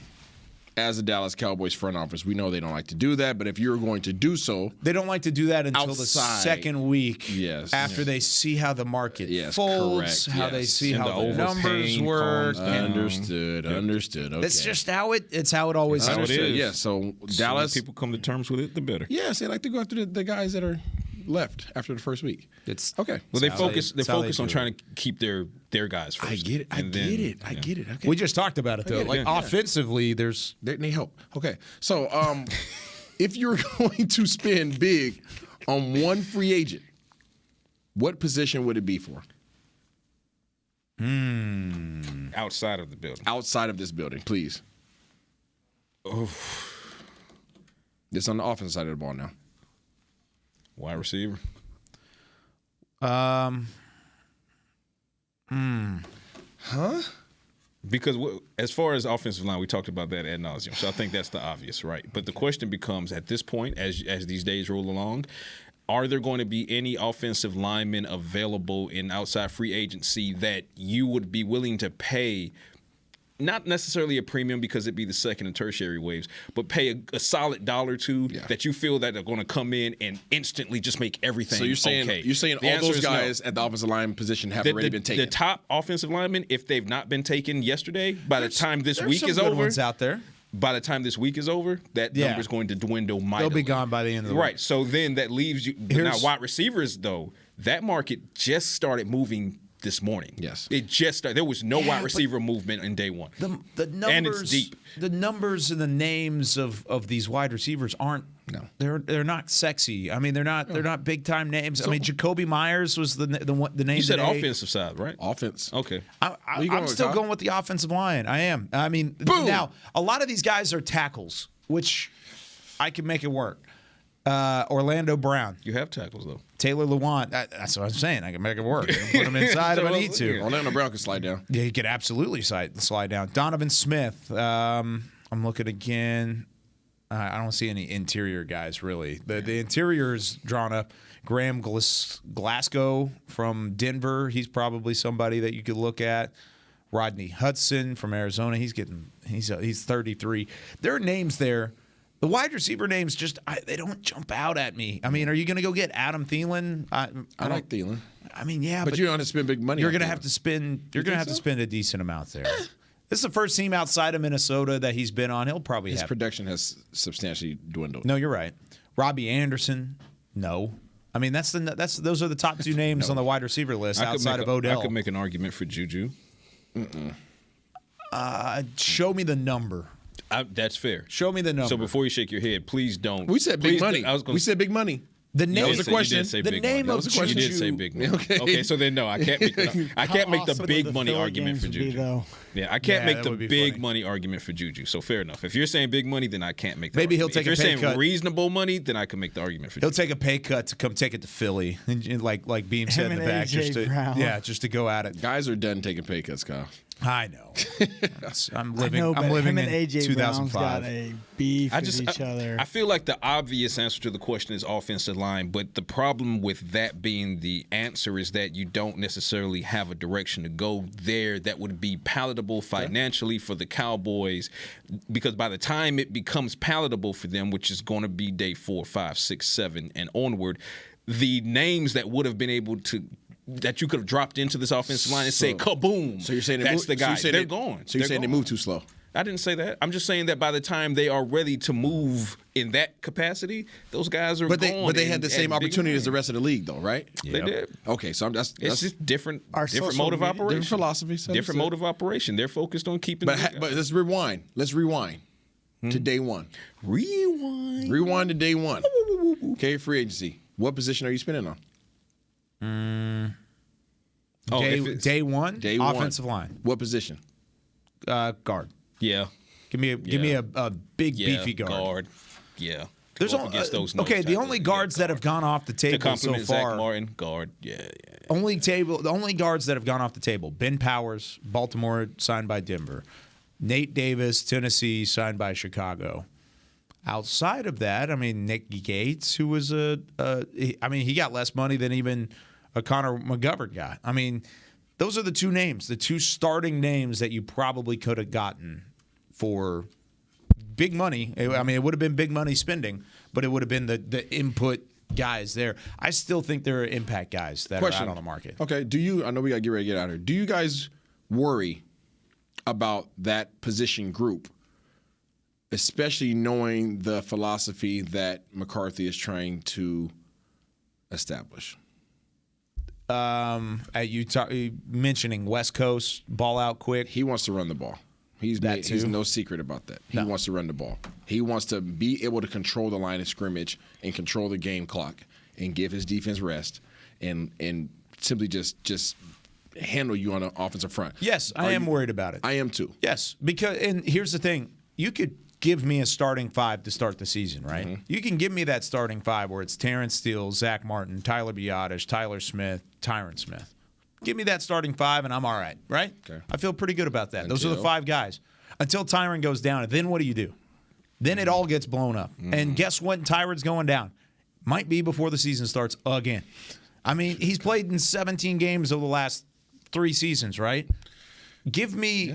as the Dallas Cowboys front office, we know they don't like to do that, but if you're going to do so, they don't like to do that until outside, the second week. Yes. After they see how the market folds, how they see and how the numbers work. Understood. Okay. It's just how it always is. How it is. Yeah. So Dallas, people come to terms with it, the better. Yes, they like to go after the guys that are left after the first week. It's okay. Well, they focus on trying to keep their guys first. I get it. I get it. Okay. We just talked about it though. Offensively, they need help. Okay. So if you're going to spend big on one free agent, what position would it be for? Outside of the building. Outside of this building, please. Oh. It's on the offensive side of the ball now. Wide receiver. Because as far as offensive line, we talked about that ad nauseum. So I think that's the obvious, right? But the question becomes, at this point, as these days roll along, are there going to be any offensive linemen available in outside free agency that you would be willing to pay? Not necessarily a premium because it'd be the second and tertiary waves, but pay a solid $1 or $2 that you feel that are going to come in and instantly just make everything. So you're saying all those guys at the offensive line position have already been taken. The top offensive linemen, if they've not been taken yesterday, by the time this week is some good over, ones out there. By the time this week is over, that number is going to dwindle mightily. They'll be gone by the end of the week. Right. So then that leaves you. Now wide receivers though, that market just started moving this morning. Yes. It just started. There was no wide receiver movement in day one. The numbers, and it's deep. The numbers and the names of these wide receivers aren't. No. They're not sexy. I mean, they're not big time names. I mean, Jacoby Myers was the name. You said today. Offensive side, right? Offense. Okay. I'm still going with the offensive line. I am. I mean, now a lot of these guys are tackles, which I can make it work. Orlando Brown. You have tackles though. Taylor Lewan. That's what I'm saying. I can make it work. I can put him inside if I need to. Orlando Brown can slide down. Yeah, he could absolutely slide down. Donovan Smith. I'm looking again. I don't see any interior guys really. The interior is drawn up. Graham Glasgow from Denver. He's probably somebody that you could look at. Rodney Hudson from Arizona. He's 33. There are names there. The wide receiver names they don't jump out at me. I mean, are you going to go get Adam Thielen? I like Thielen. I mean, yeah, but you don't have to spend big money. You're going to have to spend. You're going to have to spend a decent amount there. This is the first team outside of Minnesota that he's been on. He'll probably his production has substantially dwindled. No, you're right. Robbie Anderson, no. I mean, those are the top two names on the wide receiver list outside of Odell. I could make an argument for Juju. Show me the number. That's fair. Show me the number. So before you shake your head, please don't. We said big money. We said big money. The name was the question. The name of Juju. You did say big money. Okay, so then no, I can't make the big money argument for Juju. Yeah, I can't make the big money argument for Juju. So fair enough. If you're saying big money, then I can't make the Maybe argument. He'll take a pay cut. If you're saying reasonable money, then I can make the argument for Juju. He'll take a pay cut to come take it to Philly, and like Beam said in the back, just to go at it. Guys are done taking pay cuts, Kyle. I know. I'm living him in and AJ 2005. Brown's got a beef with each other. I feel like the obvious answer to the question is offensive line, but the problem with that being the answer is that you don't necessarily have a direction to go there that would be palatable financially for the Cowboys, because by the time it becomes palatable for them, which is going to be day 4, 5, 6, 7, and onward, the names that would have been able to that you could have dropped into this offensive line and say kaboom. So you're saying that's the guy. They're gone. So you're saying they move too slow. I didn't say that. I'm just saying that by the time they are ready to move in that capacity, those guys are gone. But they had the same opportunity as the rest of the league, though, right? They did. Okay, so that's just different mode of operation. Different philosophies. Different mode of operation. They're focused on keeping. But let's rewind. To day one. Rewind to day one. Okay, free agency. What position are you spending on? Day one, offensive line. What position? Guard. Yeah. Give me a big beefy guard. Yeah. There's the only guards that have gone off the table so far. Zach Martin, guard. Yeah. The only guards that have gone off the table. Ben Powers, Baltimore, signed by Denver. Nate Davis, Tennessee, signed by Chicago. Outside of that, I mean, Nick Gates, who was he got less money than even a Connor McGovern got. I mean, those are the two names, the two starting names that you probably could have gotten for big money. I mean, it would have been big money spending, but it would have been the input guys there. I still think there are impact guys that are out on the market. Okay, I know we got to get ready to get out of here. Do you guys worry about that position group, especially knowing the philosophy that McCarthy is trying to establish? You mentioning West Coast, ball out quick. He wants to run the ball. He's no secret about that. He wants to run the ball. He wants to be able to control the line of scrimmage and control the game clock and give his defense rest and simply just handle you on the offensive front. Yes, I am worried about it. I am too. Yes, and here's the thing. You could give me a starting 5 to start the season, right? Mm-hmm. You can give me that starting 5 where it's Terrence Steele, Zach Martin, Tyler Biotish, Tyler Smith, Tyron Smith. Give me that starting 5 and I'm all right? Okay. I feel pretty good about that. Those are the 5 guys. Until Tyron goes down, and then what do? Then it all gets blown up. Mm-hmm. And guess what? Tyron's going down. Might be before the season starts again. I mean, he's played in 17 games over the last 3 seasons, right? Give me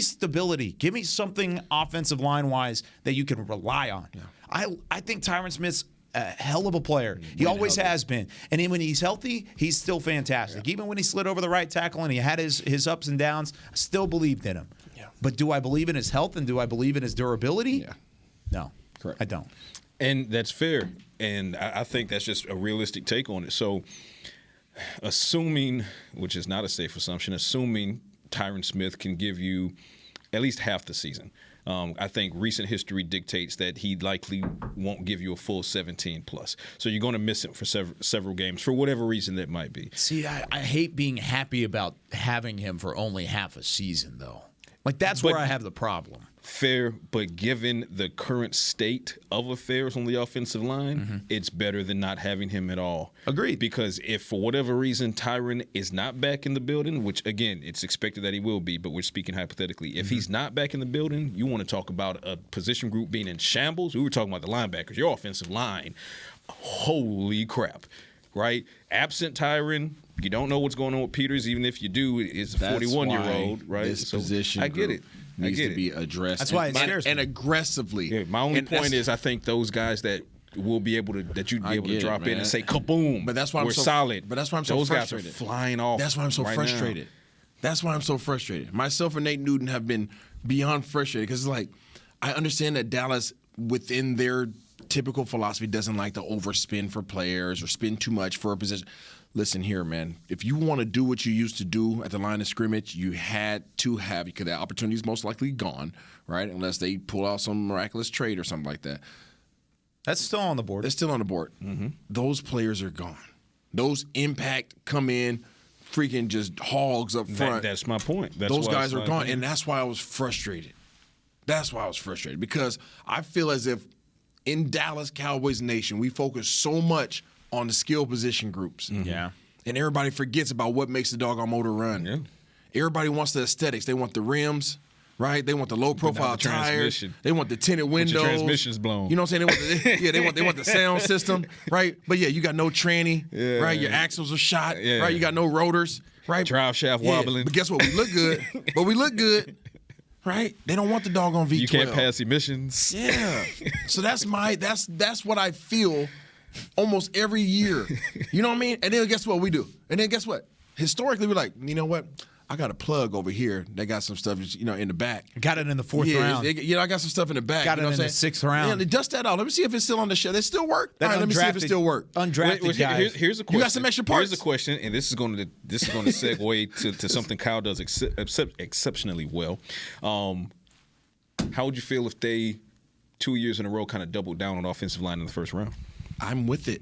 stability. Give me something offensive line-wise that you can rely on. Yeah. I think Tyron Smith's a hell of a player. He always has been. And when he's healthy, he's still fantastic. Yeah. Even when he slid over the right tackle and he had his ups and downs, I still believed in him. Yeah. But do I believe in his health and do I believe in his durability? Yeah. No. Correct. I don't. And that's fair. And I think that's just a realistic take on it. So assuming, which is not a safe assumption, assuming Tyron Smith can give you at least half the season. I think recent history dictates that he likely won't give you a full 17 plus. So you're going to miss him for several games for whatever reason that might be. See, I hate being happy about having him for only half a season, though. Like, that's where I have the problem. Fair, but given the current state of affairs on the offensive line, it's better than not having him at all. Agreed. Because if for whatever reason Tyron is not back in the building, which again, it's expected that he will be, but we're speaking hypothetically. If he's not back in the building, you want to talk about a position group being in shambles. We were talking about the linebackers, your offensive line. Holy crap, right? Absent Tyron, you don't know what's going on with Peters. Even if you do, it's a 41-year-old, right? This position I get it. Needs to be addressed. That's why it scares me. And aggressively. Yeah, my only point is I think those guys that will be able to you'd be able to drop in and say kaboom. But that's why we're solid. But that's why I'm so frustrated. Those guys are flying off. That's why I'm so frustrated. That's why I'm so frustrated. Myself and Nate Newton have been beyond frustrated because it's like I understand that Dallas within their typical philosophy doesn't like to overspend for players or spend too much for a position. Listen here, man. If you want to do what you used to do at the line of scrimmage, you had to have, because the opportunity is most likely gone, right? Unless they pull out some miraculous trade or something like that. That's still on the board. It's still on the board. Mm-hmm. Those players are gone. Those impact come in, freaking just hogs up front. That's my point. Those guys are gone, and that's why I was frustrated. That's why I was frustrated, because I feel as if in Dallas Cowboys Nation, we focus so much on the skill position groups. Mm-hmm. Yeah. And everybody forgets about what makes the doggone motor run. Yeah. Everybody wants the aesthetics. They want the rims, right? They want the low-profile tires. They want the tinted windows. The transmission's blown. You know what I'm saying? They want the sound system, right? But, yeah, you got no tranny, right? Your axles are shot, right? You got no rotors, right? Drive shaft wobbling. But guess what? We look good. Right? They don't want the doggone V12. You can't pass emissions. Yeah. So that's what I feel almost every year. You know what I mean? And then guess what we do? And then guess what? Historically, we're like, you know what? I got a plug over here. They got some stuff, in the back. Got it in the 4th round. I got some stuff in the back. Got it in the 6th round. Yeah, dust that out. Let me see if it's still on the shelf. They still work? All right, let me see if it still works. Undrafted guys. Here's a question. You got some extra parts? Here's a question, and this is going to segue to something Kyle does exceptionally well. How would you feel if they 2 years in a row kind of doubled down on offensive line in the first round? I'm with it.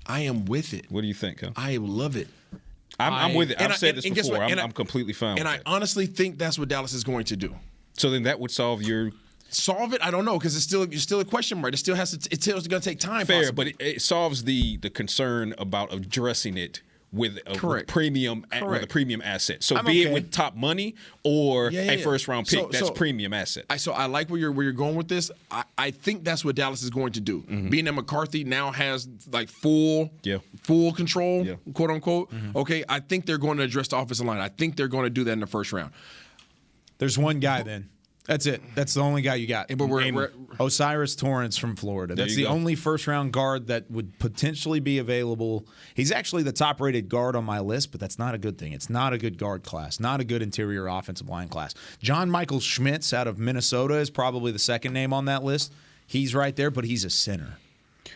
I am with it. What do you think, Kyle? I love it. I'm with it. I've said this before. I'm completely fine with it. And I honestly think that's what Dallas is going to do. So then that would solve it? I don't know, because it's still a question mark. It's still going to take time. Fair, but it solves the concern about addressing it with a premium asset. So it with top money or a first round pick, that's premium asset. So I like where you're going with this. I think that's what Dallas is going to do. Mm-hmm. Being that McCarthy now has like full control, quote unquote. Mm-hmm. Okay, I think they're going to address the offensive line. I think they're going to do that in the first round. There's one guy then. That's it. That's the only guy you got. But we're Osiris Torrance from Florida. That's the only first-round guard that would potentially be available. He's actually the top-rated guard on my list, but that's not a good thing. It's not a good guard class, not a good interior offensive line class. John Michael Schmitz out of Minnesota is probably the second name on that list. He's right there, but he's a center.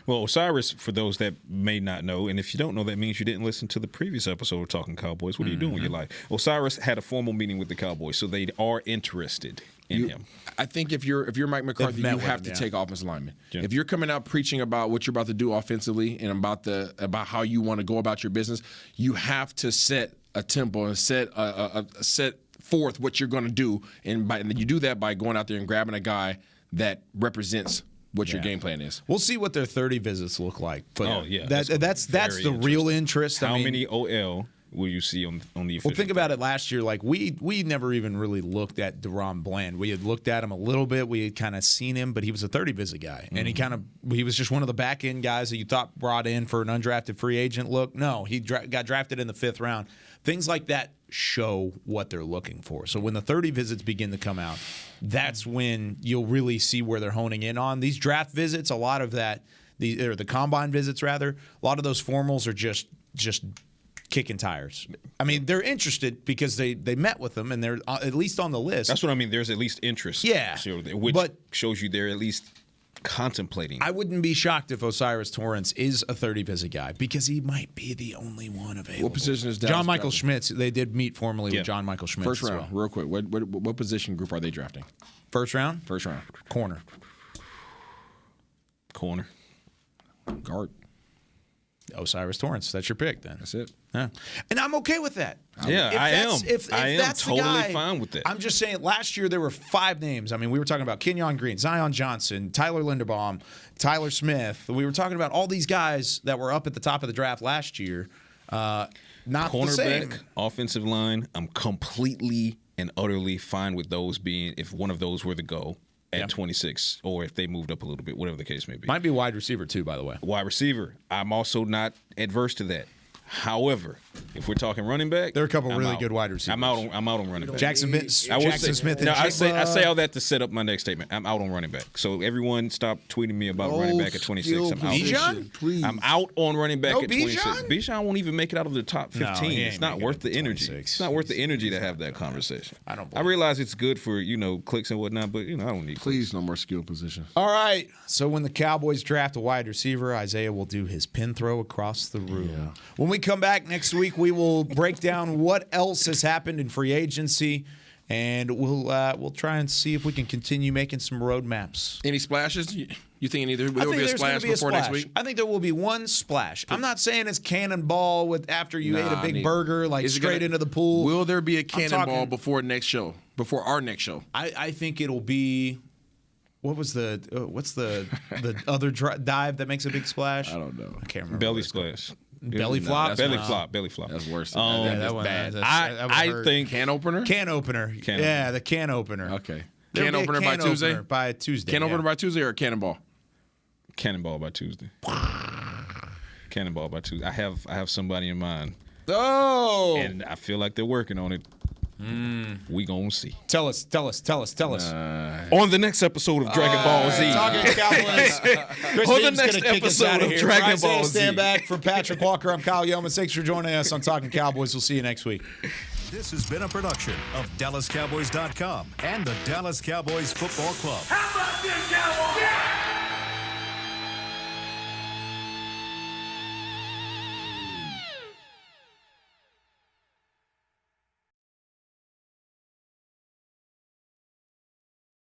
Well, Osiris, for those that may not know, and if you don't know, that means you didn't listen to the previous episode of Talking Cowboys. What are you doing with your life? Osiris had a formal meeting with the Cowboys, so they are interested in him. I think if you're Mike McCarthy, you have to take offensive linemen. Yeah. If you're coming out preaching about what you're about to do offensively and about how you want to go about your business, you have to set a tempo and set forth what you're going to do, and you do that by going out there and grabbing a guy that represents what your game plan is. We'll see what their 30 visits look like. But that's the real interest. How many OL will you see on the official? Well, think about it last year. Like we never even really looked at DeRon Bland. We had looked at him a little bit. We had kind of seen him, but he was a 30 visit guy. And he was just one of the back end guys that you thought brought in for an undrafted free agent look. No, he got drafted in the 5th round. Things like that show what they're looking for. So when the 30 visits begin to come out, that's when you'll really see where they're honing in on. These draft visits, a lot of that, or the combine visits rather, a lot of those formals are just kicking tires. I mean, they're interested because they met with them and they're at least on the list. That's what I mean. There's at least interest. Yeah. Which shows you they're at least contemplating. I wouldn't be shocked if Osiris Torrance is a 30 visit guy because he might be the only one available. What position is Dallas John Michael Schmitz? They did meet formally with John Michael Schmitz. First round, real quick. What position group are they drafting? First round? First round. Corner. Guard. Osiris Torrance. That's your pick then. That's it. Yeah. And I'm okay with that. Yeah, I am. If I am that's totally the guy, fine with that. I'm just saying, last year there were 5 names. I mean, we were talking about Kenyon Green, Zion Johnson, Tyler Linderbaum, Tyler Smith. We were talking about all these guys that were up at the top of the draft last year. Not cornerback, the same. offensive line. I'm completely and utterly fine with those being, if one of those were the go at 26, or if they moved up a little bit, whatever the case may be. Might be wide receiver too, by the way. Wide receiver. I'm also not adverse to that. However, if we're talking running back, there are a couple really good wide receivers. I'm out on running back. Jackson Smith. No, I say all that to set up my next statement. I'm out on running back. So everyone stop tweeting me about running back at 26. I'm out. Bijan? Please. I'm out on running back at 26. Bijan won't even make it out of the top 15. It's not worth the energy. It's not worth the energy to have that conversation. I realize it's good for clicks and whatnot, but I don't need. Please, no more skill position. All right. So when the Cowboys draft a wide receiver, Isaiah will do his pin throw across the room. Yeah. When we come back next week, we will break down what else has happened in free agency, and we'll try and see if we can continue making some roadmaps. Any splashes? You think there will be a splash before next week? I think there will be one splash. I'm not saying it's cannonball after you ate a big burger, straight into the pool. Will there be a cannonball before our next show? I think it'll be. What's the other dive that makes a big splash? I don't know. I can't remember. Belly splash. Belly flop? Belly flop. That's worse. That's bad. I think can opener. Yeah, the can opener. Okay. Can opener by Tuesday? By Tuesday. Can opener by Tuesday or cannonball? Cannonball by Tuesday. Cannonball by Tuesday. I have somebody in mind. Oh. And I feel like they're working on it. We gonna see. Tell us. On the next episode of Dragon Ball Z. Talking Cowboys. On the next episode of Dragon Ball Z. Stand back for Patrick Walker. I'm Kyle Yeoman. Thanks for joining us on Talking Cowboys. We'll see you next week. This has been a production of DallasCowboys.com and the Dallas Cowboys Football Club. How about this, Cowboys?